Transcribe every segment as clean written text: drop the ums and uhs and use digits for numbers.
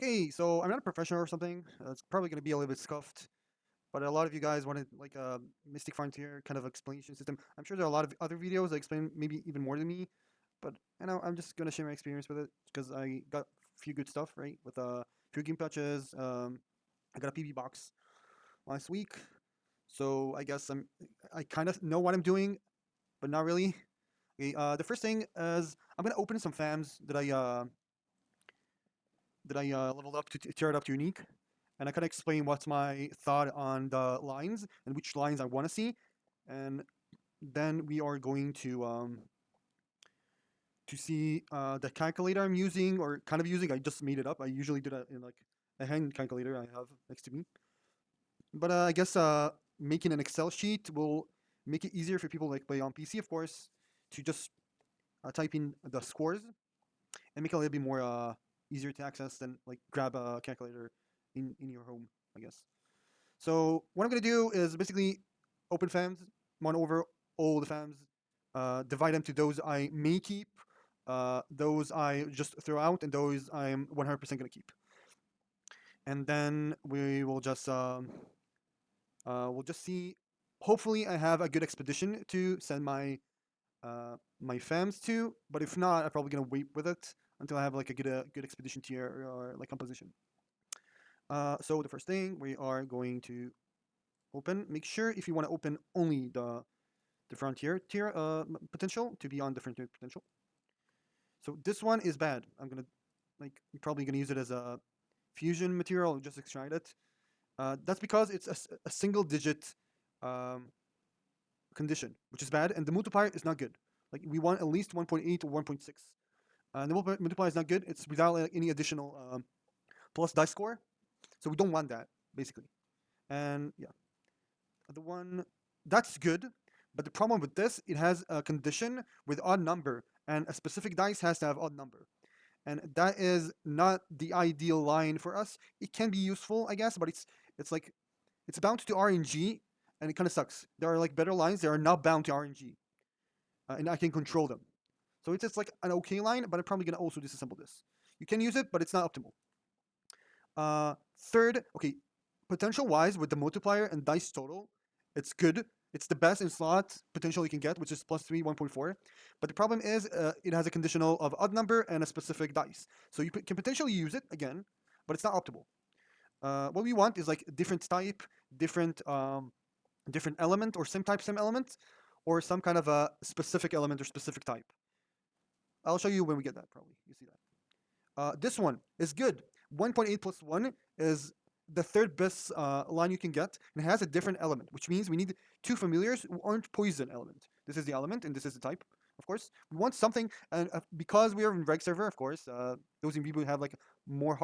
Okay, so I'm not a professional or something. It's probably going to be a little bit scuffed, but a lot of you guys wanted like a Mystic Frontier kind of explanation system. I'm sure there are a lot of other videos that explain maybe even more than me, but I'm just going to share my experience with it because I got a few good stuff, right? With few game patches. I got a PB box last week, so I guess I kind of know what I'm doing, but not really. Okay, the first thing is I'm going to open some FAMs that I leveled up to tear it up to unique, and I kind of explain what's my thought on the lines and which lines I want to see, and then we are going to see the calculator I'm using or kind of using. I just made it up. I usually do that in like a hand calculator I have next to me, but I guess making an Excel sheet will make it easier for people like play on PC, of course, to just type in the scores and make it a little bit more easier to access than like grab a calculator in your home, I guess. So what I'm gonna do is basically open FAMs, run over all the FAMs, divide them to those I may keep, those I just throw out, and those I'm 100% gonna keep. And then we'll just see. Hopefully, I have a good expedition to send my FAMs to. But if not, I'm probably gonna wait with it until I have like a good expedition tier or like composition. So the first thing we are going to open. Make sure if you want to open only the frontier tier potential to be on the frontier potential. So this one is bad. I'm gonna like probably gonna use it as a fusion material. Just extract it. That's because it's a single digit um, condition, which is bad, and the multiplier is not good. Like we want at least 1.8 or 1.6. The multiplier is not good. It's without like, any additional plus dice score, so we don't want that basically. And yeah, the one that's good, but the problem with this, it has a condition with odd number, and a specific dice has to have odd number, and that is not the ideal line for us. It can be useful, I guess, but it's like it's bound to RNG, and it kind of sucks. There are like better lines that are not bound to RNG, and I can control them. So it's just like an okay line, but I'm probably gonna also disassemble this. You can use it, but it's not optimal. Third, okay, potential wise with the multiplier and dice total, it's good. It's the best in slot potential you can get, which is plus 3, 1.4. But the problem is it has a conditional of odd number and a specific dice. So you can potentially use it again, but it's not optimal. What we want is like different type, different different element, or same type, same element, or some kind of a specific element or specific type. I'll show you when we get that. Probably you see that. This one is good. 1.8 plus 1 is the third best line you can get, and it has a different element, which means we need two familiars who aren't poison element. This is the element, and this is the type, of course. We want something, and because we are in reg server, of course, those people who have like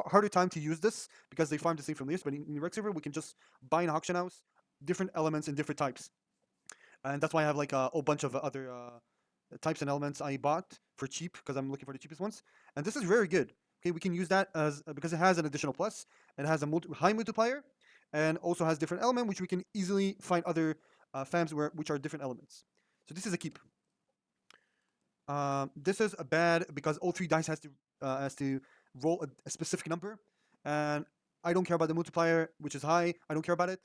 harder time to use this because they farm the same familiars, but in reg server, we can just buy an auction house, different elements and different types. And that's why I have like a whole bunch of other types and elements I bought for cheap because I'm looking for the cheapest ones. And this is very good. Okay, we can use that as because it has an additional plus. It has a high multiplier, and also has different element which we can easily find other FAMs which are different elements. So this is a keep. This is a bad because all three dice has to roll a specific number, and I don't care about the multiplier, which is high. I don't care about it.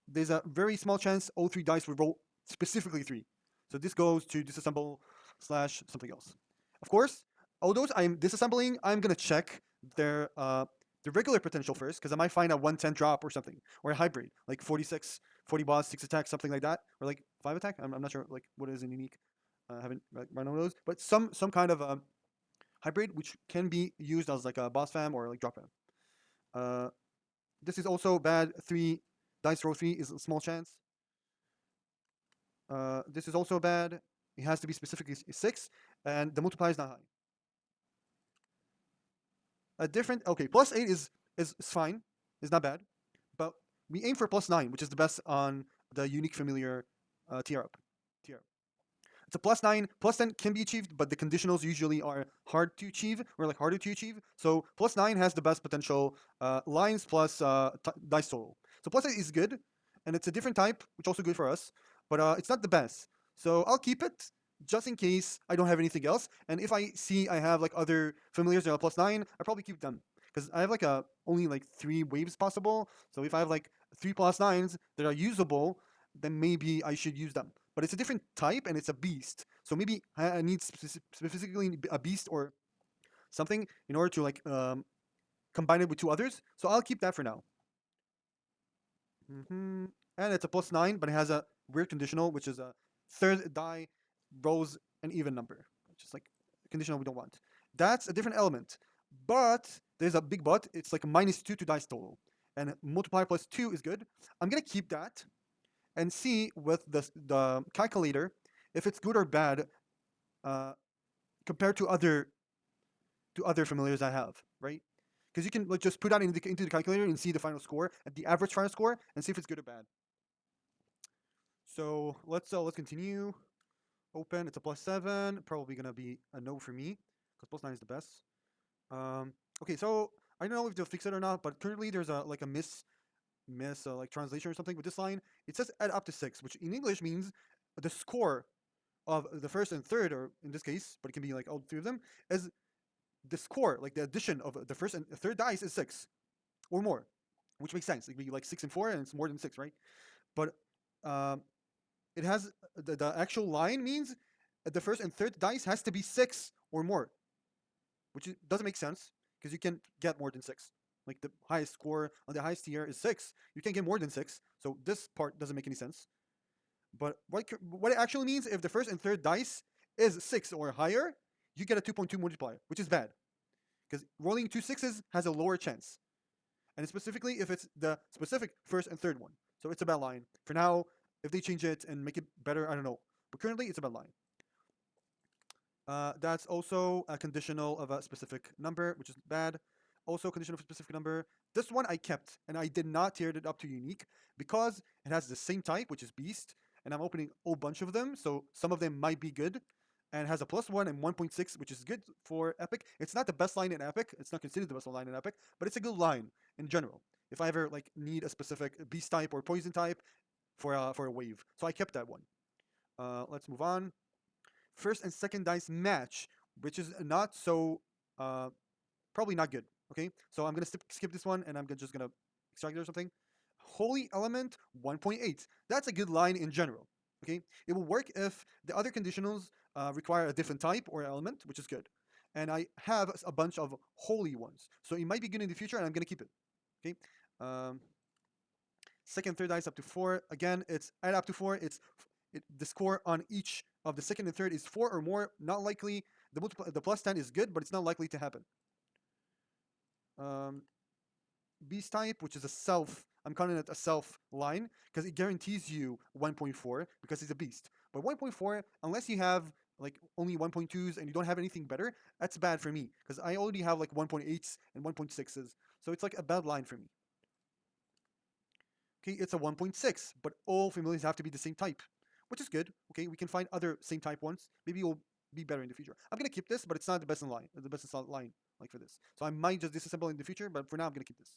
There's a very small chance all three dice will roll specifically three. So this goes to disassemble slash something else. Of course, all those I'm disassembling, I'm gonna check their the regular potential first because I might find a 110 drop or something, or a hybrid like 46, 40 boss, 6 attack, something like that, or like 5 attack. I'm not sure like what is in unique. I haven't run on those, but some kind of hybrid which can be used as like a boss fam or like drop fam. Uh, this is also bad. 3 dice roll 3 is a small chance. This is also bad. It has to be specifically 6, and the multiplier is not high. A different okay, plus 8 is fine. It's not bad, but we aim for plus 9, which is the best on the unique familiar tier up. Tier. It's a plus 9. Plus 10 can be achieved, but the conditionals usually are hard to achieve, or like harder to achieve. So plus 9 has the best potential lines plus dice total. So plus 8 is good, and it's a different type, which is also good for us, but it's not the best. So I'll keep it just in case I don't have anything else. And if I see I have like other familiars that are plus 9, I probably keep them because I have like a only like 3 waves possible. So if I have like 3+9s that are usable, then maybe I should use them. But it's a different type and it's a beast. So maybe I need specifically a beast or something in order to like combine it with 2 others. So I'll keep that for now. And it's a +9, but it has a weird conditional, which is a third die rolls an even number, which is like a conditional we don't want. That's a different element. But there's a big but. It's like a -2 to dice total. And multiplier +2 is good. I'm going to keep that and see with the calculator if it's good or bad uh, compared to other familiars I have, right? Because you can like, just put that into the calculator and see the final score and the average final score and see if it's good or bad. So let's continue. Open. It's a +7. Probably gonna be a no for me because +9 is the best. Okay, so I don't know if they'll fix it or not, but currently there's a like a miss like translation or something with this line. It says add up to 6, which in English means the score of the first and third, or in this case, but it can be like all 3 of them, is the score, like the addition of the first and third dice is 6 or more, which makes sense. It would be like 6 and 4, and it's more than 6, right? But um, it has the actual line means the first and third dice has to be 6 or more, which doesn't make sense because you can get more than 6. Like the highest score on the highest tier is 6. You can't get more than 6. So this part doesn't make any sense. But what it actually means, if the first and third dice is 6 or higher, you get a 2.2 multiplier, which is bad because rolling 2 6s has a lower chance, and specifically if it's the specific first and third one. So it's a bad line. For now, if they change it and make it better, I don't know. But currently, it's a bad line. That's also a conditional of a specific number, which is bad. Also, condition of a specific number. This one I kept, and I did not tier it up to unique because it has the same type, which is beast, and I'm opening a whole bunch of them, so some of them might be good. And has a +1 and 1.6, which is good for epic. It's not the best line in epic. It's not considered the best line in epic, but it's a good line in general. If I ever like need a specific beast type or poison type for a wave, so I kept that one. Let's move on. First and second dice match, which is not so uh, probably not good. Okay, so I'm gonna skip this one, and I'm just gonna extract it or something. Holy element 1.8. That's a good line in general. Okay, it will work if the other conditionals require a different type or element, which is good. And I have a bunch of holy ones, so it might be good in the future, and I'm gonna keep it. Okay. Um, Second, third dice up to 4. Again, it's add up to 4. The score on each of the second and third is 4 or more. Not likely. The +10 is good, but it's not likely to happen. Um, Beast type, which is a self. I'm calling it a self line because it guarantees you 1.4 because it's a beast. But 1.4, unless you have like only 1.2s and you don't have anything better, that's bad for me because I already have like 1.8s and 1.6s. So it's like a bad line for me. Okay, it's a 1.6, but all familiars have to be the same type, which is good. Okay, we can find other same type ones. Maybe it will be better in the future. I'm gonna keep this, but it's not the best in line. The best in line like for this. So I might just disassemble in the future, but for now I'm gonna keep this.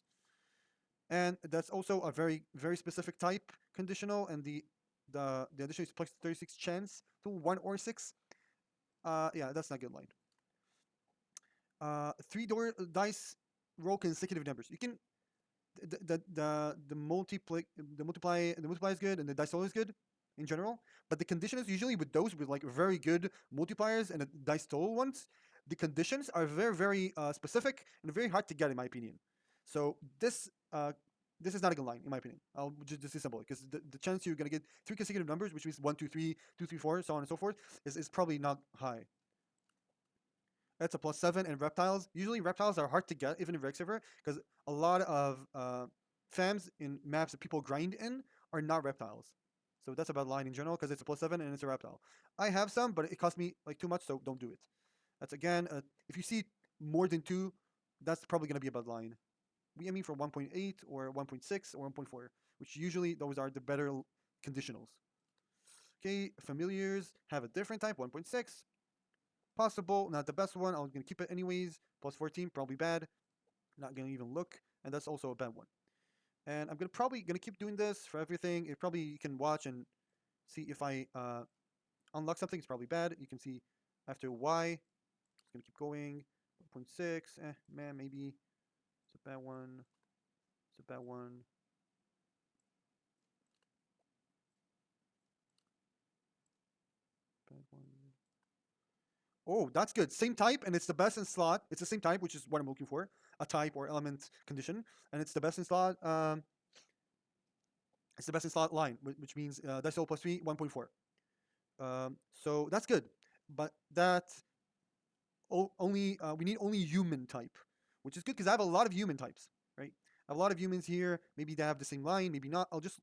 And that's also a very specific type conditional, and the addition is +36 chance to 1 or 6. Yeah, that's not good line. 3 door dice roll consecutive numbers. You can the multiply is good and the dice roll is good in general, but the conditions usually with those with like very good multipliers and the dice total ones, the conditions are very specific and very hard to get in my opinion. So this is not a good line in my opinion. I'll just disassemble it because the chance you're gonna get 3 consecutive numbers, which means 1 2 3 2 3 4 so on and so forth, is probably not high. That's a +7. And reptiles. Usually reptiles are hard to get even in Reg server because a lot of fams in maps that people grind in are not reptiles. So that's a bad line in general because it's a +7 and it's a reptile. I have some, but it costs me like too much, so don't do it. That's again, if you see more than 2, that's probably gonna be a bad line. We aiming for 1.8 or 1.6 or 1.4, which usually those are the better conditionals. Okay, familiars have a different type, 1.6. Possible, not the best one. I'm gonna keep it anyways. +14, probably bad. Not gonna even look, and that's also a bad one. And I'm probably gonna keep doing this for everything. It probably you can watch and see if I unlock something. It's probably bad. You can see after Y. It's gonna keep going. 1.6. Man, maybe. bad one. It's a bad one. Bad one. Oh, that's good. Same type, and it's the best in slot. It's the same type, which is what I'm looking for, a type or element condition, and it's the best in slot. It's the best in slot line, which means decimal plus 3, 1.4. So that's good, but that only we need only human type, which is good because I have a lot of human types, right? I have a lot of humans here. Maybe they have the same line, maybe not. I'll just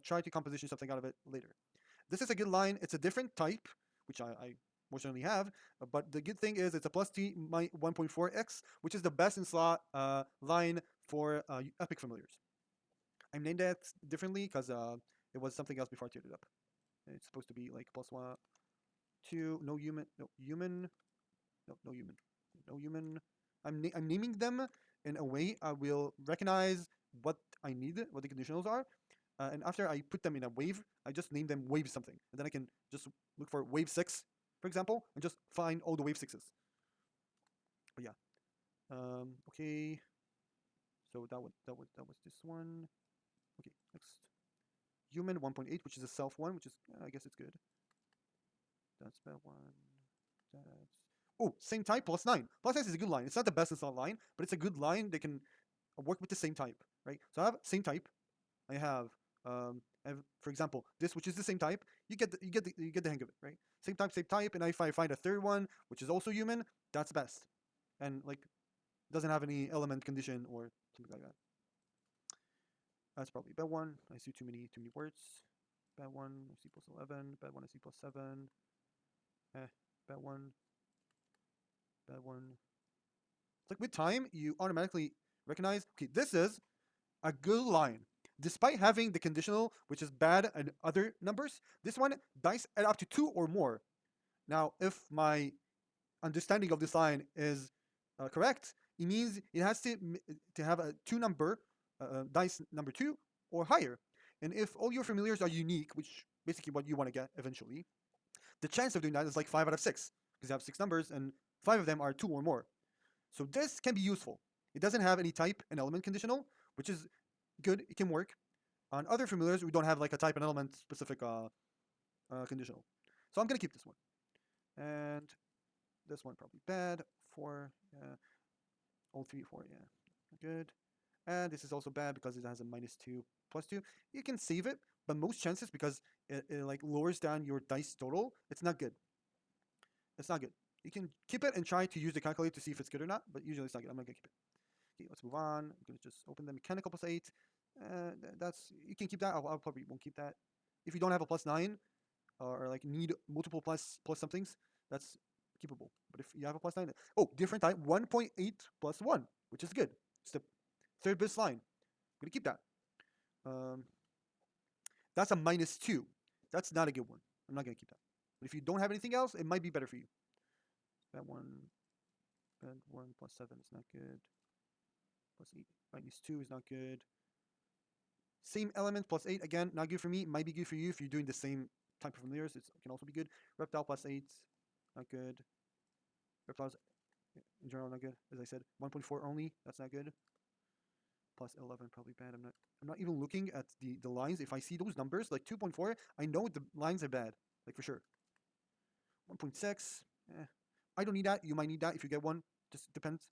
try to composition something out of it later. This is a good line. It's a different type, which I fortunately have. But the good thing is it's a plus t 1.4x, which is the best in slot line for epic familiars. I named that differently because it was something else before I turned it up. It's supposed to be like plus one, two, no human, no human, no human, no human. I'm naming them in a way I will recognize what I need, what the conditionals are, and after I put them in a wave, I just name them wave something, and then I can just look for wave 6, for example, and just find all the wave 6s. But yeah, okay. So that was this one. Okay, next human 1.8, which is a self one, which is I guess it's good. That's that one. That's oh, same type plus 9. Plus 9 is a good line. It's not the best in line, but it's a good line. They can work with the same type, right? So I have same type. I have, for example, this, which is the same type. You get the hang of it, right? Same type. And if I find a third one, which is also human, that's best. And like doesn't have any element condition or something like that. That's probably bad one. I see too many words. Bad one. I see plus 11. Bad one. I see plus 7. Bad one. Bad one. It's like with time, you automatically recognize, okay, this is a good line. Despite having the conditional, which is bad and other numbers, this one dice add up to 2 or more. Now, if my understanding of this line is correct, it means it has to have a 2 number, dice number 2 or higher. And if all your familiars are unique, which basically what you want to get eventually, the chance of doing that is like 5 out of 6, because you have 6 numbers and 5 of them are 2 or more. So this can be useful. It doesn't have any type and element conditional, which is good. It can work. On other familiars, we don't have like a type and element specific conditional. So I'm gonna keep this one. And this one probably bad. 4, all 3, 4, yeah, good. And this is also bad because it has a minus 2 plus 2. You can save it, but most chances because it like lowers down your dice total, it's not good. It's not good. You can keep it and try to use the calculator to see if it's good or not, but usually it's not good. I'm not gonna keep it. Okay, let's move on. I'm gonna just open the mechanical plus 8. That's you can keep that. I probably won't keep that. If you don't have a plus 9 or like need multiple plus somethings, that's keepable. But if you have a plus 9, oh, different type 1.8 plus 1, which is good. It's the third best line. I'm gonna keep that. Um, that's a minus 2. That's not a good one. I'm not gonna keep that. But if you don't have anything else, it might be better for you. That one, that 1 plus 7 is not good. Plus 8 minus 2 is not good. Same element plus 8, again, not good for me. Might be good for you if you're doing the same type of familiars. It can also be good. Reptile plus 8, not good. Reptiles in general not good. As I said, 1.4 only. That's not good. Plus 11 probably bad. I'm not even looking at the lines. If I see those numbers like 2.4, I know the lines are bad, like for sure. 1.6, I don't need that. You might need that if you get one. Just depends.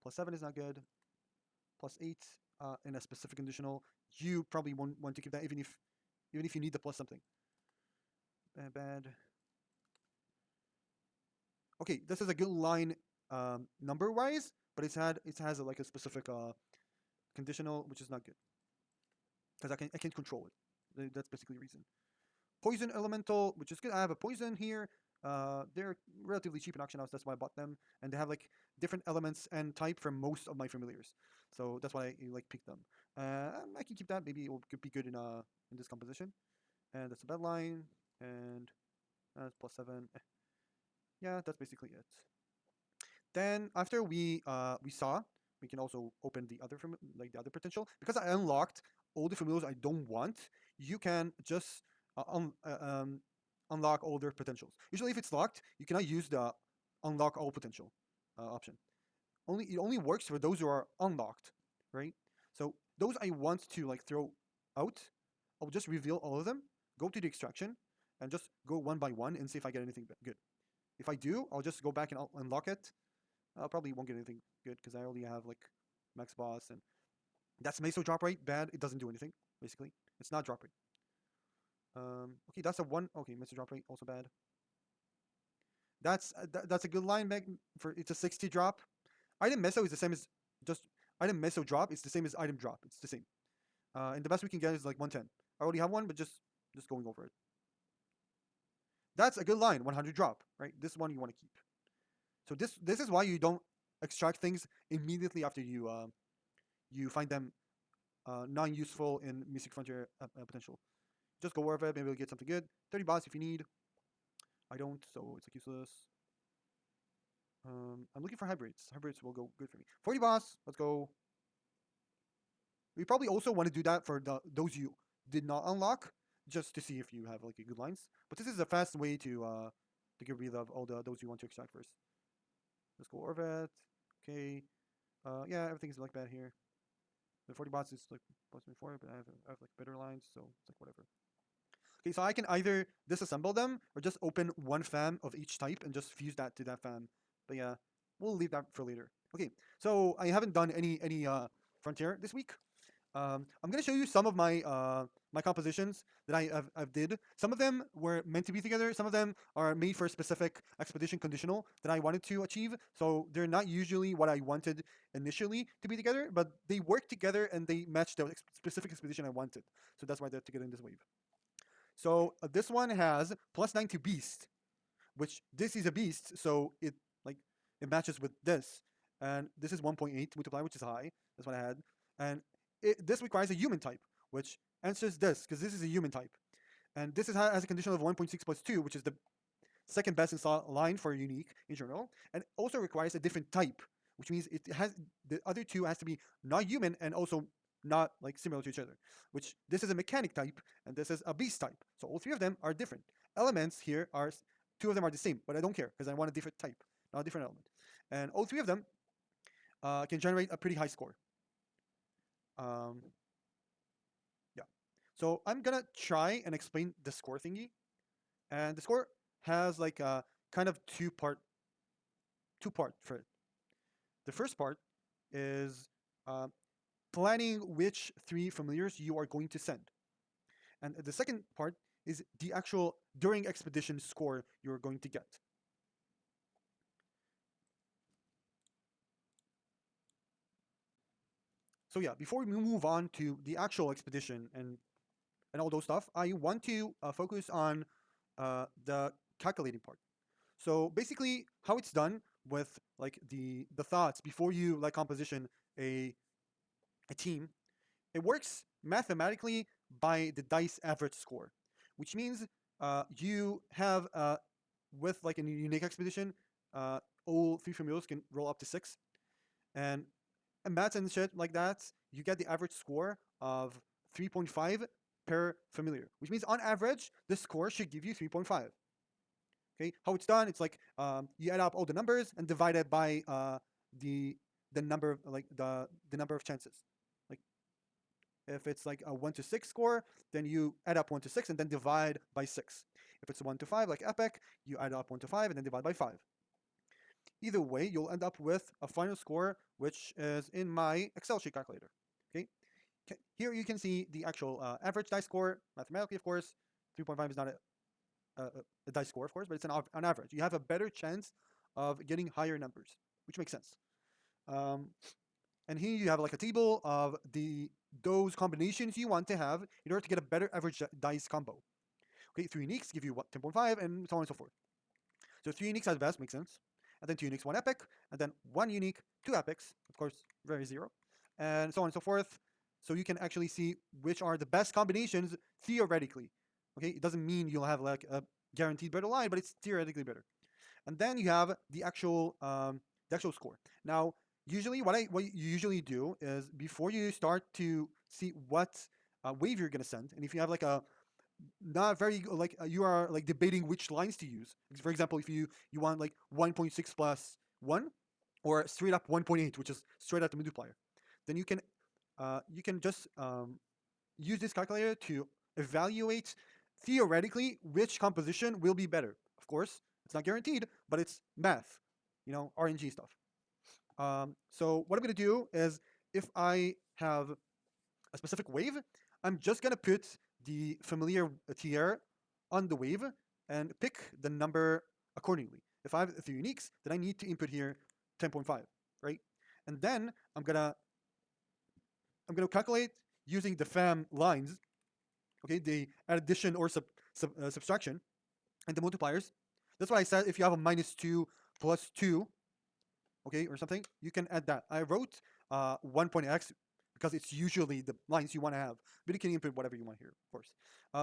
Plus 7 is not good. Plus 8 in a specific conditional. You probably won't want to keep that even if you need the plus something. Bad. Okay, this is a good line number wise, but it has like a specific conditional, which is not good because I can't control it. That's basically the reason. Poison elemental, which is good. I have a poison here. They're relatively cheap in auction house. That's why I bought them, and they have like different elements and type for most of my familiars. So that's why I like pick them. I can keep that. Maybe it could be good in this composition. And that's a bad line. And that's plus 7. Yeah, that's basically it. Then after we saw, we can also open the other like the other potential because I unlocked all the familiars I don't want. You can just unlock all their potentials. Usually, if it's locked, you cannot use the unlock all potential option. only it only works for those who are unlocked, right? So those I want to like throw out, I'll just reveal all of them, go to the extraction, and just go one by one and see if I get anything good. If I do, I'll just go back and I'll unlock it. I probably won't get anything good because I already have like max boss, and that's meso drop rate bad. It doesn't do anything basically. It's not drop rate. Okay, that's a one. Okay, meso drop rate also bad. That's a good line back for it's a 60 drop. Item meso is the same as just item meso drop. It's the same as item drop. It's the same. And the best we can get is like 110. I already have one, but just going over it. That's a good line. 100 drop, right? This one you want to keep. So this is why you don't extract things immediately after you find them non-useful in Mystic Frontier potential. Just go over it. Maybe you'll get something good. 30 bots if you need. I don't, so it's like useless. I'm looking for hybrids. Hybrids will go good for me. 40 boss. Let's go. We probably also want to do that for those you did not unlock, just to see if you have like a good lines. But this is a fast way to get rid of all those you want to extract first. Let's go Orvet. Okay. Yeah, everything's like bad here. The 40 bots is like plus before, but I have like better lines, so it's like whatever. Okay, so I can either disassemble them or just open one fam of each type and just fuse that to that fam. But yeah, we'll leave that for later. Okay, so I haven't done any frontier this week. I'm gonna show you some of my compositions that I've did. Some of them were meant to be together. Some of them are made for a specific expedition conditional that I wanted to achieve. So they're not usually what I wanted initially to be together, but they work together and they match the specific expedition I wanted. So that's why they're together in this wave. So this one has +9 to beast, which this is a beast, so like it matches with this, and this is 1.8 multiplier, which is high. That's what I had, and this requires a human type, which answers this because this is a human type, and this has a condition of 1.6 plus 2, which is the second best install line for unique in general, and also requires a different type, which means it has the other two has to be not human and also not like similar to each other. Which this is a mechanic type and this is a beast type. So all three of them are different. Elements here are two of them are the same, but I don't care because I want a different type, not a different element. And all three of them can generate a pretty high score. Um, yeah. So I'm gonna try and explain the score thingy, and the score has like a kind of two part for it. The first part is planning which three familiars you are going to send, and the second part is the actual during expedition score you're going to get. So yeah, before we move on to the actual expedition and all those stuff, I want to focus on the calculating part. So basically, how it's done with like the thoughts before you like composition a team, it works mathematically by the dice average score, which means you have with like a unique expedition, all three familiars can roll up to 6, and maths and shit like that, you get the average score of 3.5 per familiar, which means on average, the score should give you 3.5. Okay, how it's done? It's like you add up all the numbers and divide it by the the number of like the number of chances. Like if it's like a 1 to 6 score, then you add up 1 to 6 and then divide by 6. If it's 1 to 5, like Epic, you add up 1 to 5 and then divide by 5. Either way, you'll end up with a final score, which is in my Excel sheet calculator. Okay, here you can see the actual average dice score mathematically, of course. 3.5 is not a dice score, of course, but it's an average. You have a better chance of getting higher numbers, which makes sense. Um, and here you have like a table of those combinations you want to have in order to get a better average dice combo. Okay, 3 uniques give you what 10.5 and so on and so forth. So 3 uniques at best makes sense, and then 2 uniques, 1 epic, and then 1 unique, 2 epics, of course, very zero, and so on and so forth. So you can actually see which are the best combinations theoretically. Okay, it doesn't mean you'll have like a guaranteed better line, but it's theoretically better. And then you have the actual score. Now, usually what you usually do is before you start to see what wave you're gonna send, and if you have like a not very like you are like debating which lines to use. For example, if you want like 1.6 plus 1, or straight up 1.8, which is straight up the multiplier, then you can just use this calculator to evaluate theoretically which composition will be better. Of course, it's not guaranteed, but it's math, RNG stuff. So what I'm going to do is, if I have a specific wave, I'm just going to put the familiar tier on the wave and pick the number accordingly. If I have 3 uniques, then I need to input here 10.5, right? And then I'm gonna calculate using the fam lines, okay, the addition or subtraction and the multipliers. That's why I said if you have a -2 plus 2, okay, or something, you can add that. I wrote 1.x because it's usually the lines you want to have, but you can input whatever you want here, of course.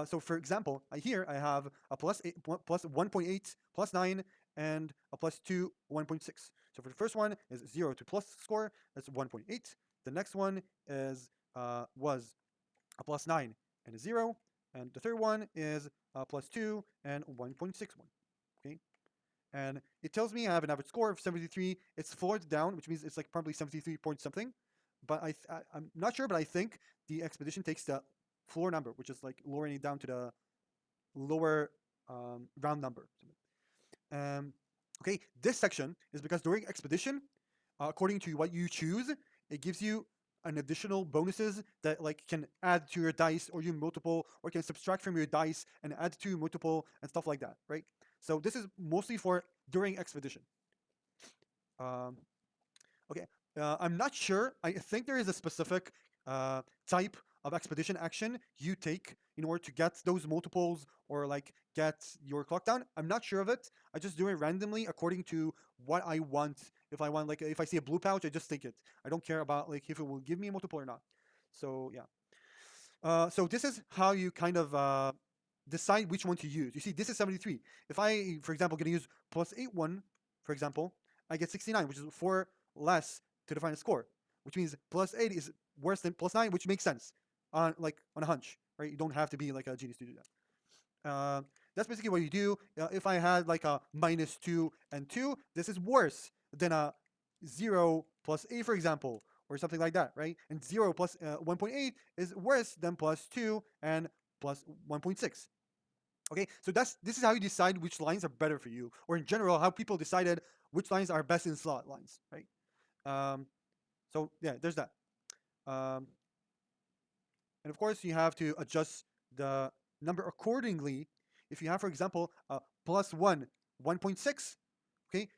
So for example, here I have a plus 1.8 plus 9 and a plus 2 1.6. So for the first one is 0 to plus score, that's 1.8. The next one is was a plus 9 and a 0, and the third one is a plus 2 and 1.61. Okay, and it tells me I have an average score of 73. It's floored down, which means it's like probably 73 point something. But I'm not sure, but I think the expedition takes the floor number, which is like lowering it down to the lower round number. Um, okay, this section is because during expedition, according to what you choose, it gives you an additional bonuses that like can add to your dice, or you multiple, or can subtract from your dice and add to your multiple and stuff like that, right? So this is mostly for during expedition. Um, okay, I'm not sure. I think there is a specific type of expedition action you take in order to get those multiples or like get your clock down. I'm not sure of it. I just do it randomly according to what I want. If I want, like, if I see a blue pouch, I just take it. I don't care about like if it will give me a multiple or not. So yeah. So this is how you kind of decide which one to use. You see, this is 73. If I, for example, going to use plus 8 1, for example, I get 69, which is 4 less to define a score, which means plus 8 is worse than plus 9, which makes sense on a hunch, right? You don't have to be like a genius to do that. That's basically what you do. If I had like a -2 and 2, this is worse than a 0 plus 8, for example, or something like that, right? And 0 plus 1.8 is worse than plus 2 and plus 1.6. Okay, so this is how you decide which lines are better for you, or in general, how people decided which lines are best in slot lines, right? Um, so yeah, there's that. Um, and of course, you have to adjust the number accordingly. If you have, for example, plus 1, 1.6, okay,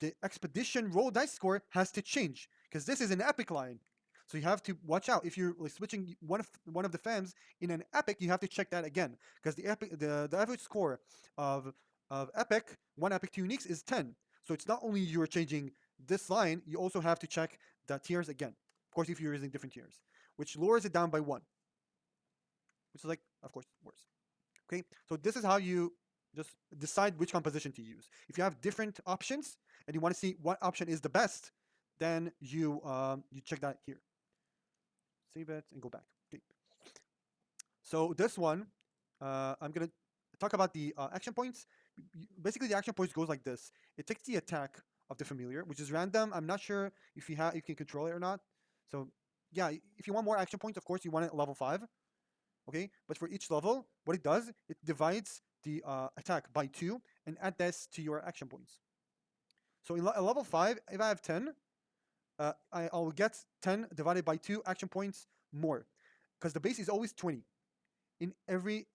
the expedition roll dice score has to change because this is an epic line. So you have to watch out. If you're like switching one of the FAMs in an epic, you have to check that again because the average score of epic, one epic, 2 uniques is 10. So it's not only you're changing this line, you also have to check the tiers again. Of course, if you're using different tiers, which lowers it down by 1, which is like, of course, worse. Okay, so this is how you just decide which composition to use. If you have different options and you want to see what option is the best, then you check that here. Save it and go back. Okay. So this one, I'm gonna talk about the action points. Basically, the action points goes like this. It takes the attack of the familiar, which is random. I'm not sure if you can control it or not. So yeah, if you want more action points, of course you want it at level 5. Okay, but for each level, what it does, it divides the attack by 2 and add this to your action points. So in level 5, if I have 10, I'll get 10 divided by 2 action points more, because the base is always 20. In every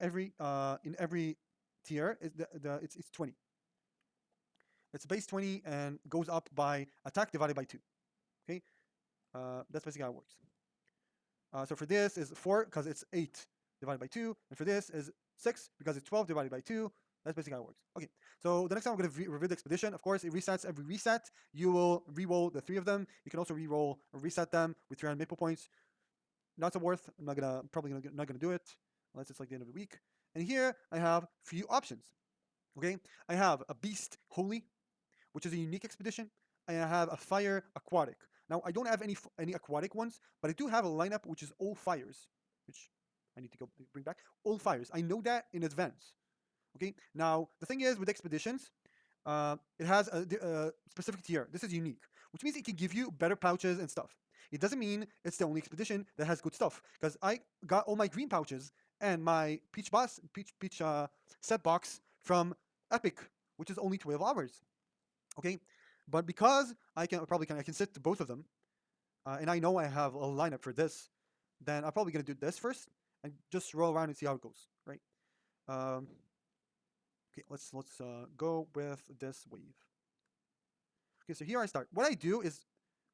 tier, it's 20. It's base 20 and goes up by attack divided by 2. Okay, that's basically how it works. So for this is 4 because it's 8 divided by 2, and for this is 6 because it's 12 divided by 2. That's basically how it works. Okay, so the next time I'm going to review the expedition. Of course, it resets every reset. You will re-roll the 3 of them. You can also re-roll or reset them with 300 maple points. Not so worth. I'm probably not gonna do it unless it's like the end of the week. And here I have a few options. Okay, I have a beast holy, which is a unique expedition, and I have a fire aquatic. Now I don't have any aquatic ones, but I do have a lineup which is all fires, which I need to go bring back. All fires. I know that in advance. Okay. Now the thing is with expeditions, it has a specific tier. This is unique. which means it can give you better pouches and stuff. It doesn't mean it's the only expedition that has good stuff, because I got all my green pouches and my peach set box from Epic, which is only 12 hours. Okay, but because I can set to both of them, and I know I have a lineup for this, then I'm probably gonna do this first and just roll around and see how it goes, right? Um, okay, let's go with this wave. Okay, so here I start. What I do is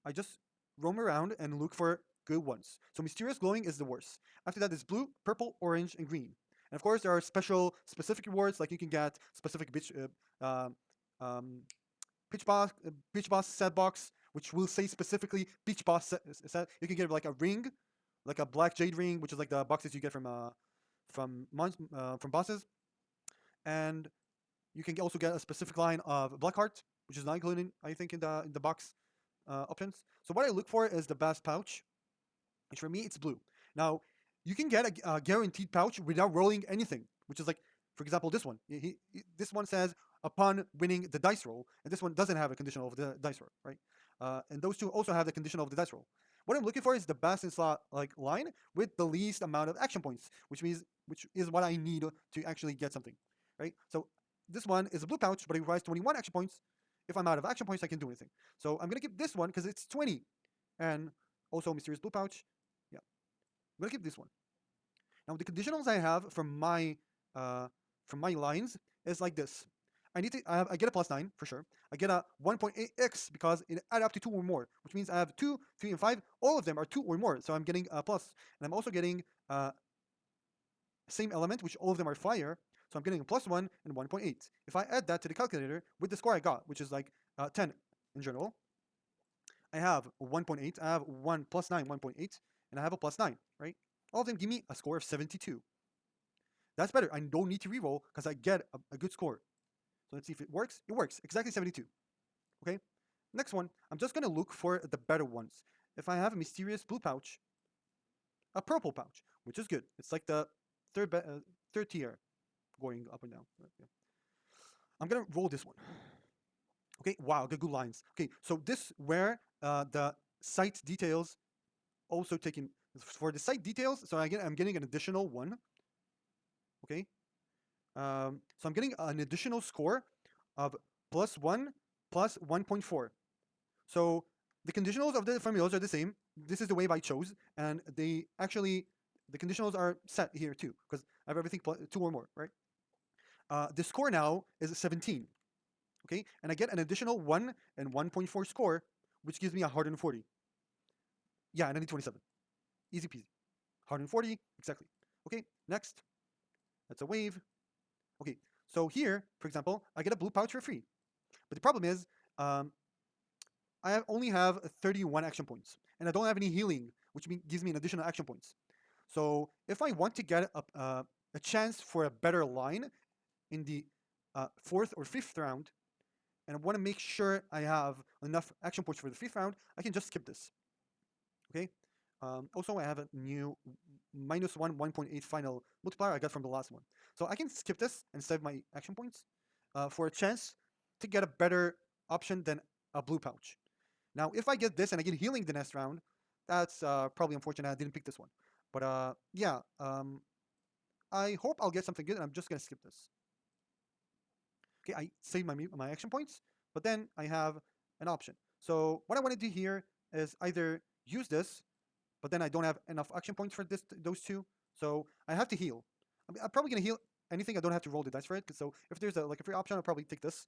I just roam around and look for good ones. So mysterious glowing is the worst. After that is blue, purple, orange, and green. And of course, there are specific rewards, like you can get specific um, pitch boss set box, which will say specifically pitch boss set. You can get like a ring, like a black jade ring, which is like the boxes you get from bosses, and you can also get a specific line of black heart, which is not included, I think, in the box options. So what I look for is the best pouch, which for me it's blue. Now you can get a guaranteed pouch without rolling anything, which is like, for example, this one. This one says upon winning the dice roll, and this one doesn't have a conditional of the dice roll, right? And those two also have the conditional of the dice roll. What I'm looking for is the best in slot like line with the least amount of action points, which is what I need to actually get something, right? So this one is a blue pouch, but it requires 21 action points. If I'm out of action points, I can do anything. So I'm gonna keep this one because it's 20, and also mysterious blue pouch. Yeah, I'm gonna keep this one. Now the conditionals I have uh, from my lines is like this. I get a +9 for sure. I get a 1.8x because it add up to 2 or more, which means I have 2, 3, and 5. All of them are 2 or more, so I'm getting a plus. And I'm also getting same element, which all of them are fire, so I'm getting a +1 and 1.8. If I add that to the calculator with the score I got, which is like 10 in general, I have 1.8, I have 1 plus 9, 1.8, and I have a +9, right? All of them give me a score of 72. That's better. I don't need to reroll because I get a good score. So let's see if it works. It works. Exactly 72. Okay? Next one. I'm just going to look for the better ones. If I have a mysterious blue pouch, a purple pouch, which is good. It's like the third tier going up and down. Yeah. I'm going to roll this one. Okay? Wow, the good lines. Okay, so this where the site details also taken for the site details. So I'm getting an additional one. Okay? So I'm getting an additional score of +1 plus 1.4. So the conditionals of the formulas are the same. This is the wave I chose, and the conditionals are set here too because I have everything 2 or more, right? The score now is 17, okay, and I get an additional 1 and 1.4 score, which gives me 140. Yeah, and I need 27. Easy peasy. 140 exactly. Okay, next. That's a wave. Okay, so here, for example, I get a blue pouch for free. But the problem is, I only have 31 action points, and I don't have any healing, which gives me an additional action points. So if I want to get a chance for a better line in the 4th or 5th round, and I want to make sure I have enough action points for the 5th round, I can just skip this. Okay. Also, I have a new -1 1.8 final multiplier I got from the last one. So I can skip this and save my action points for a chance to get a better option than a blue pouch. Now, if I get this and I get healing the next round, that's probably unfortunate. I didn't pick this one. But yeah, I hope I'll get something good, and I'm just going to skip this. Okay, I save my action points, but then I have an option. So what I want to do here is either use this, but then I don't have enough action points for those two, so I have to heal. I'm probably going to heal anything. I don't have to roll the dice for it. So if there's a free option, I'll probably take this,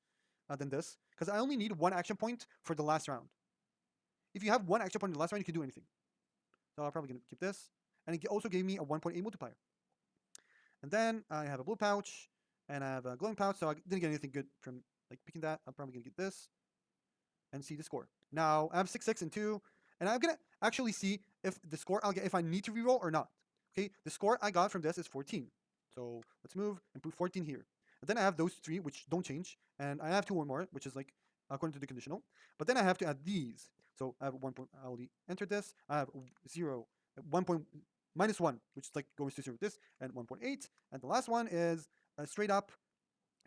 then this, because I only need 1 action point for the last round. If you have 1 action point in the last round, you can do anything. So I'm probably going to keep this. And it also gave me a 1.8 multiplier. And then I have a blue pouch, and I have a glowing pouch, so I didn't get anything good from like picking that. I'm probably going to get this and see the score. Now I have 6, 6, and 2, and I'm going to actually see if the score I'll get, if I need to reroll or not. Okay, the score I got from this is 14. So let's move and put 14 here. And then I have those 3, which don't change, and I have 2 or more, which is like according to the conditional. But then I have to add these. So I have 1 point. I already entered this. I have 0, 1 point -1, which is like goes to 0 this, and 1.8. And the last one is straight up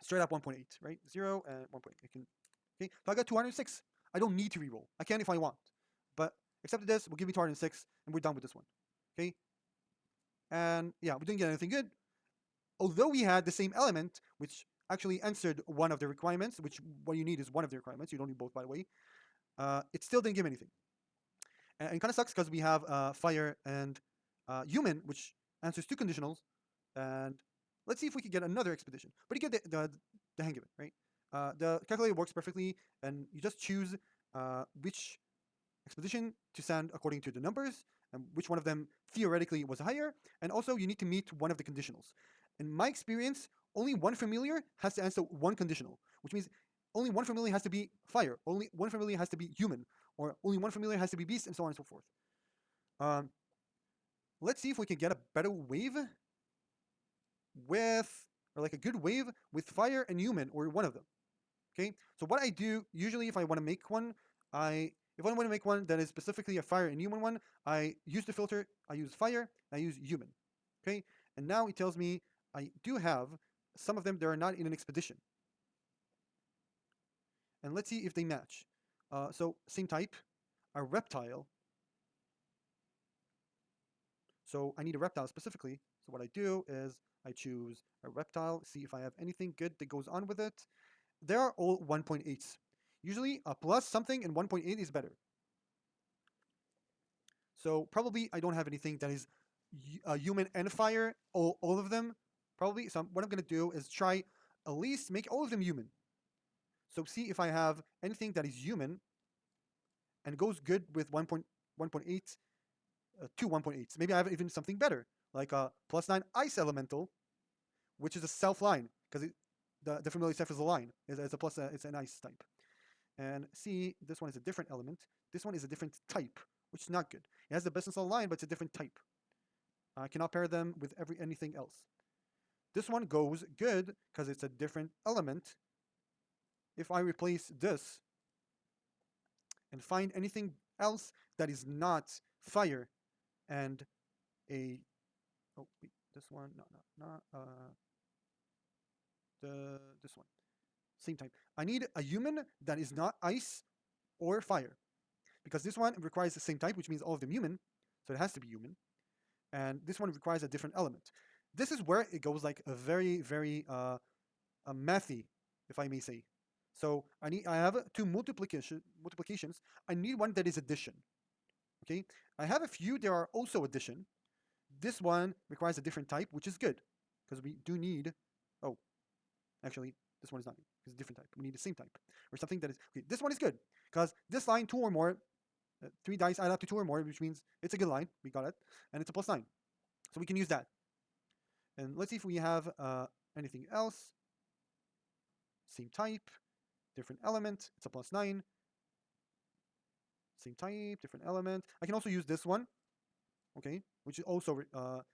1.8, right? 0 and 1.8. Okay, so I got 206. I don't need to reroll. I can if I want. But accepted this, we'll give me target in 6, and we're done with this one. Okay? And yeah, we didn't get anything good. Although we had the same element, which actually answered one of the requirements, which what you need is one of the requirements. You don't need both, by the way. It still didn't give anything. And it kind of sucks because we have fire and human, which answers two conditionals. And let's see if we can get another expedition. But you get the hang of it, right? The calculator works perfectly, and you just choose which expedition to send according to the numbers, and which one of them theoretically was higher. And also, you need to meet one of the conditionals. In my experience, only one familiar has to answer one conditional, which means only one familiar has to be fire, only one familiar has to be human, or only one familiar has to be beast, and so on and so forth. Um, let's see if we can get a better wave with, or like a good wave with fire and human, or one of them. Okay, so what I do usually if I want to make one, if I want to make one that is specifically a fire and human one, I use the filter, I use fire, I use human. Okay, and now it tells me I do have some of them that are not in an expedition. And let's see if they match. So same type, a reptile. So I need a reptile specifically. So what I do is I choose a reptile, see if I have anything good that goes on with it. They are all 1.8s. Usually a plus something and 1.8 is better. So probably I don't have anything that is human and fire, all of them, probably. So what I'm going to do is try at least make all of them human. So see if I have anything that is human and goes good with 1.8 to 1.8. Maybe I have even something better, like a +9 ice elemental, which is a self line, because the familiar self is a line. It's a plus, it's an ice type. And see, this one is a different element. This one is a different type, which is not good. It has the business line, but it's a different type. I cannot pair them with anything else. This one goes good because it's a different element. If I replace this and find anything else that is not fire and a oh wait, this one not this one same type. I need a human that is not ice or fire because this one requires the same type, which means all of them human, so it has to be human. And this one requires a different element. This is where it goes like a very mathy, if I may say. So I have two multiplications. I need one that is addition. Okay, I have a few that are also addition. This one requires a different type, which is good because we do need. Oh, actually, this one is not. It's a different type. We need the same type or something that is. Okay, this one is good because this line two or more, three dice add up to two or more, which means it's a good line. We got it, and it's a +9, so we can use that. And let's see if we have anything else. Same type, different element. It's a +9. Same type, different element. I can also use this one, okay, which also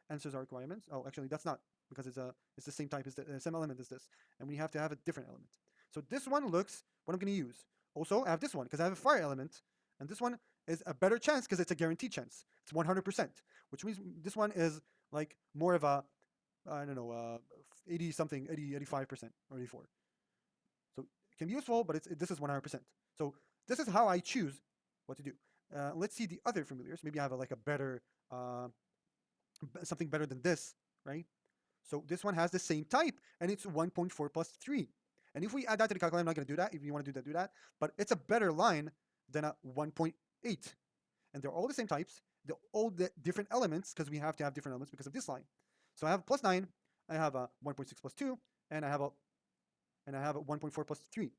answers our requirements. Oh, actually, that's not because it's the same type as the same element as this, and we have to have a different element. So this one looks what I'm going to use. Also, I have this one because I have a fire element, and this one is a better chance because it's a guaranteed chance. It's 100%, which means this one is like more of a I don't know 80 something, 80, 85% or 84. So it can be useful, but this is 100%. So this is how I choose what to do. Let's see the other familiars. Maybe I have like a better, something better than this, right? So this one has the same type, and it's 1.4 plus 3. And if we add that to the calculator, I'm not going to do that. If you want to do that, do that. But it's a better line than a 1.8. And they're all the same types. They're all the different elements because we have to have different elements because of this line. So I have a +9, I have a 1.6 plus 2, and I have a 1.4 plus 3.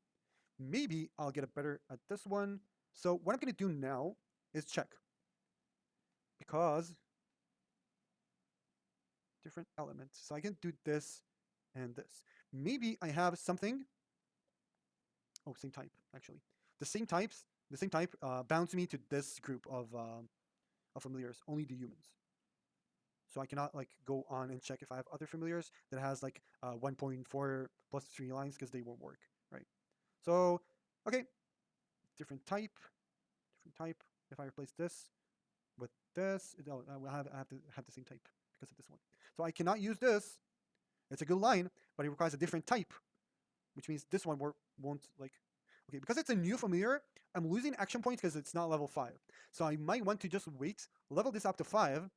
Maybe I'll get a better at this one. So what I'm going to do now is check. Because different elements. So I can do this and this. Maybe I have something. Oh, same type, actually. The same type bounds me to this group of familiars, only the humans. So I cannot like go on and check if I have other familiars that has like 1.4 plus 3 lines because they won't work, right? So, okay, different type. If I replace this with this, I will have to have the same type because of this one. So I cannot use this. It's a good line, but it requires a different type, which means this one won't like. Okay, because it's a new familiar, I'm losing action points because it's not level 5. So I might want to just wait, level this up to 5.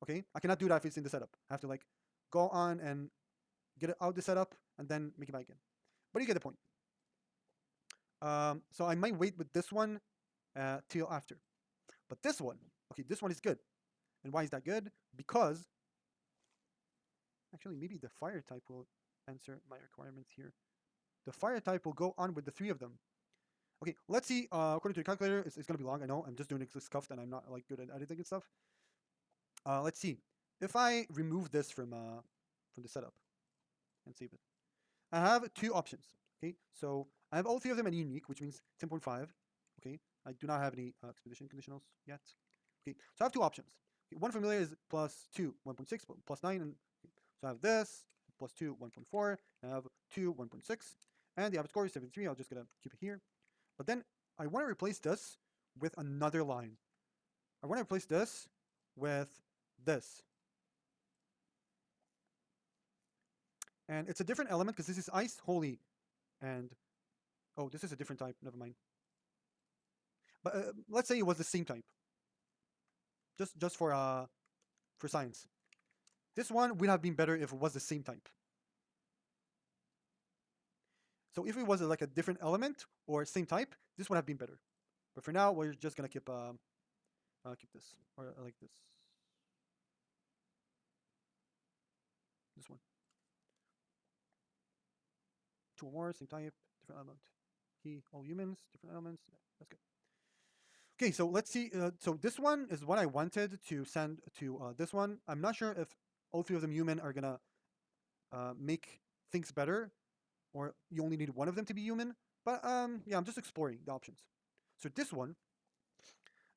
Okay, I cannot do that if it's in the setup. I have to like go on and get it out the setup and then make it back in. But you get the point. So I might wait with this one till after. But this one, okay, this one is good. And why is that good? Because actually maybe the fire type will answer my requirements here. The fire type will go on with the 3 of them. Okay, let's see. According to the calculator, it's going to be long. I know. I'm just doing it scuffed, and I'm not like good at editing and stuff. Let's see. If I remove this from the setup and save it, I have 2 options. Okay, so I have all 3 of them at unique, which means 10.5. Okay, I do not have any expedition conditionals yet. Okay, so I have 2 options. Okay, one familiar is plus 2, 1.6, plus 9, and so I have this plus 2, 1.4. I have 2, 1.6, and the average score is 73. I'll just gonna keep it here. But then I want to replace this with another line. I want to replace this with this. And it's a different element because this is ice, holy, and oh, this is a different type. Never mind. But let's say it was the same type. Just for science. This one would have been better if it was the same type. So if it was like a different element or same type, this would have been better. But for now, we're just gonna keep this or like this. This one. 2 or more, same type, different element. He, all humans, different elements. Yeah, that's good. Okay, so let's see. So this one is what I wanted to send to this one. I'm not sure if all 3 of them human are gonna make things better, or you only need one of them to be human. But yeah, I'm just exploring the options. So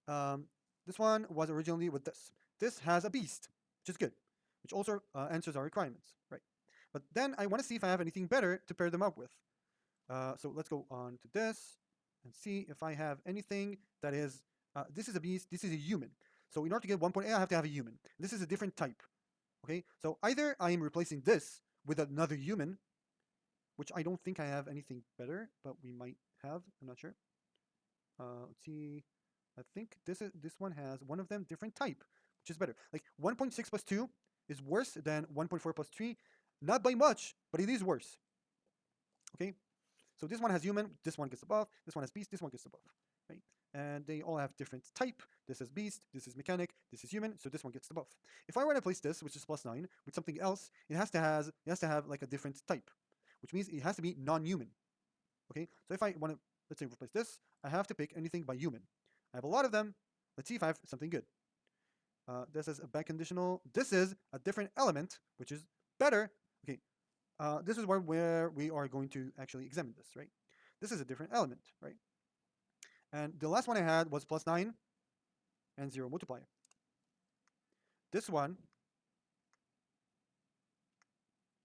um, this one was originally with this. This has a beast, which is good, which also answers our requirements, right? But then I want to see if I have anything better to pair them up with. So let's go on to this and see if I have anything that is, this is a beast, this is a human. So in order to get 1.8, I have to have a human. This is a different type, okay? So either I am replacing this with another human, which I don't think I have anything better, but we might have, I'm not sure. Let's see, I think this one has one of them different type, which is better. Like 1.6 plus 2 is worse than 1.4 plus 3, not by much, but it is worse, okay? So this one has human, this one gets above, this one has beast, this one gets above, right? And they all have different type. This is beast, this is mechanic, this is human, so this one gets above. If I were to place this, which is plus 9, with something else, it has to have like a different type, which means it has to be non-human. Okay, so if I want to, let's say, replace this, I have to pick anything by human. I have a lot of them. Let's see if I have something good. This is a back conditional. This is a different element, which is better. Okay, this is where we are going to actually examine this, right? This is a different element, right? And the last one I had was plus 9 and 0 multiplier. This one,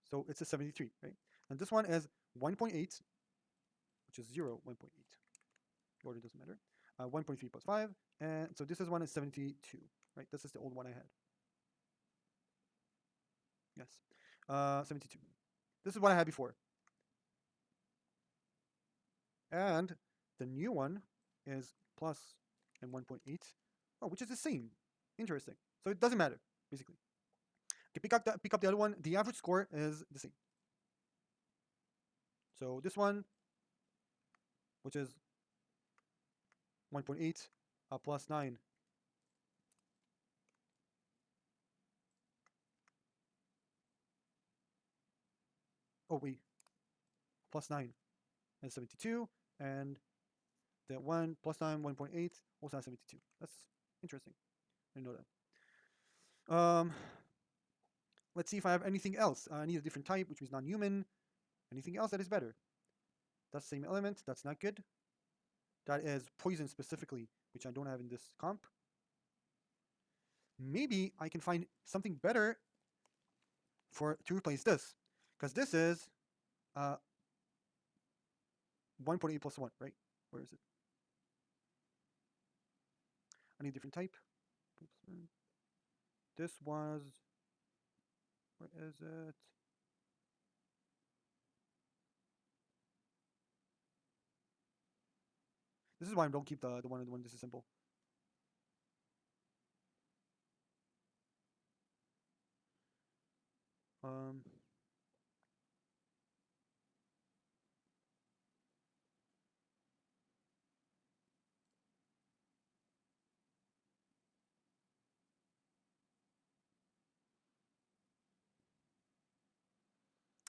so it's a 73, right? And this one is 1.8, which is 0, 1.8. The order doesn't matter. 1.3 plus 5, and so this is one is 72, right? This is the old one I had. Yes, 72. This is what I had before. And the new one is plus and 1.8, oh, which is the same. Interesting. So it doesn't matter, basically. Okay, pick up the other one. The average score is the same. So this one, which is 1.8 plus 9. Oh, wait. Plus 9 is 72. And the one plus 9, 1.8, also has 72. That's interesting. I know that. Let's see if I have anything else. I need a different type, which means non-human. Anything else that is better? That's the same element. That's not good. That is poison specifically, which I don't have in this comp. Maybe I can find something better to replace this, because this is 1.8 plus 1, right? Where is it? I need a different type. This was, where is it? This is why I don't keep the one when this is simple. Um,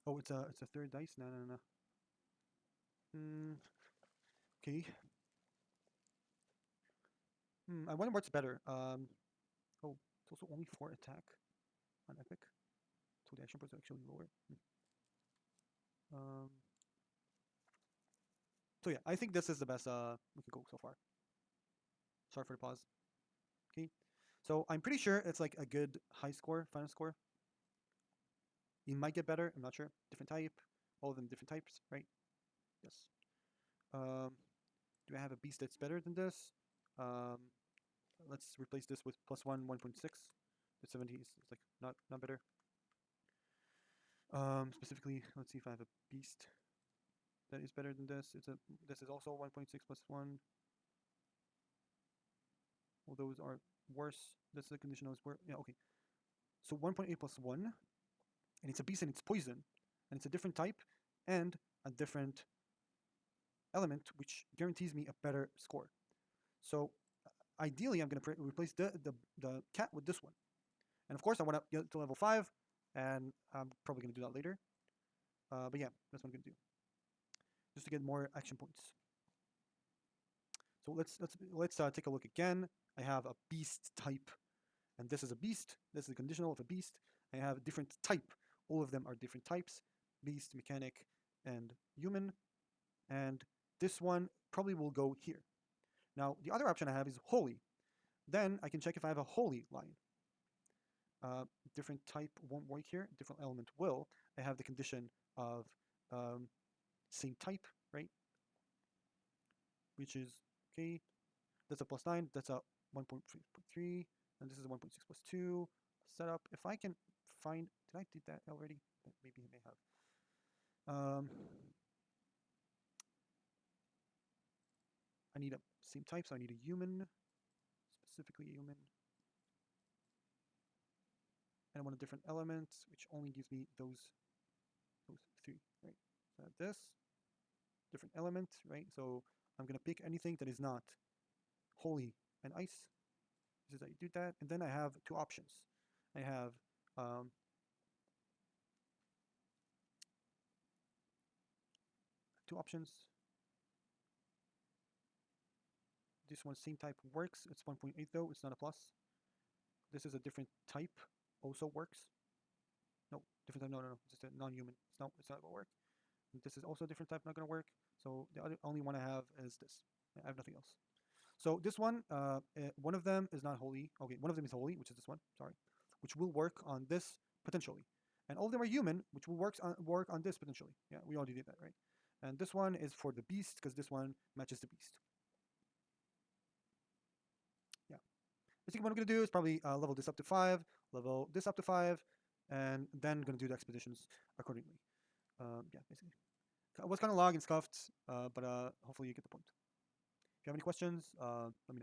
oh, it's a third dice. No, no, no. Okay. I wonder what's better. Oh, it's also only 4 attack on epic, so the action points are actually lower. Um, so yeah, I think this is the best we can go so far. Sorry for the pause. Okay, so I'm pretty sure it's like a good high score, final score. You might get better. I'm not sure. Different type, all of them different types, right? Yes. Um, do I have a beast that's better than this? Um, let's replace this with +1, 1.6. The 70 is like not better. Specifically, let's see if I have a beast that is better than this. This is also 1.6 +1. Well, those are worse. That's the conditional is worse. Yeah, okay. So 1.8 +1, and it's a beast and it's poison, and it's a different type and a different element, which guarantees me a better score. So ideally, I'm going to replace the cat with this one. And of course, I want to get to level 5, and I'm probably going to do that later. But yeah, that's what I'm going to do, just to get more action points. So let's take a look again. I have a beast type, and this is a beast. This is a conditional of a beast. I have a different type. All of them are different types: beast, mechanic, and human. And this one probably will go here. Now, the other option I have is holy. Then I can check if I have a holy line. Uh, different type won't work here. Different element will. I have the condition of um, same type, right? Which is okay. That's a +9. That's a 1.3, and this is a 1.6 +2 setup. If I can find, did I did that already? Maybe I may have. I need a same type, so I need a human, specifically a human. And I want a different element, which only gives me those three, right? So this different element, right? So I'm gonna pick anything that is not holy and ice. This is how you do that, and then I have two options. I have two options. This one same type works. It's 1.8 though. It's not a plus. This is a different type. Also works. No, different type. No, no, no. It's just a non-human. It's not gonna work. And this is also a different type. Not gonna work. So the only one I have is this. I have nothing else. So this one of them is not holy. Okay, one of them is holy, which is this one. Sorry, which will work on this potentially, and all of them are human, which will work on this potentially. Yeah, we already did that, right? And this one is for the beast because this one matches the beast. Yeah. Basically, what I'm gonna do is probably level this up to 5, level this up to 5, and then gonna do the expeditions accordingly. Yeah, basically. It was kind of long and scuffed, but hopefully you get the point. If you have any questions, let me know.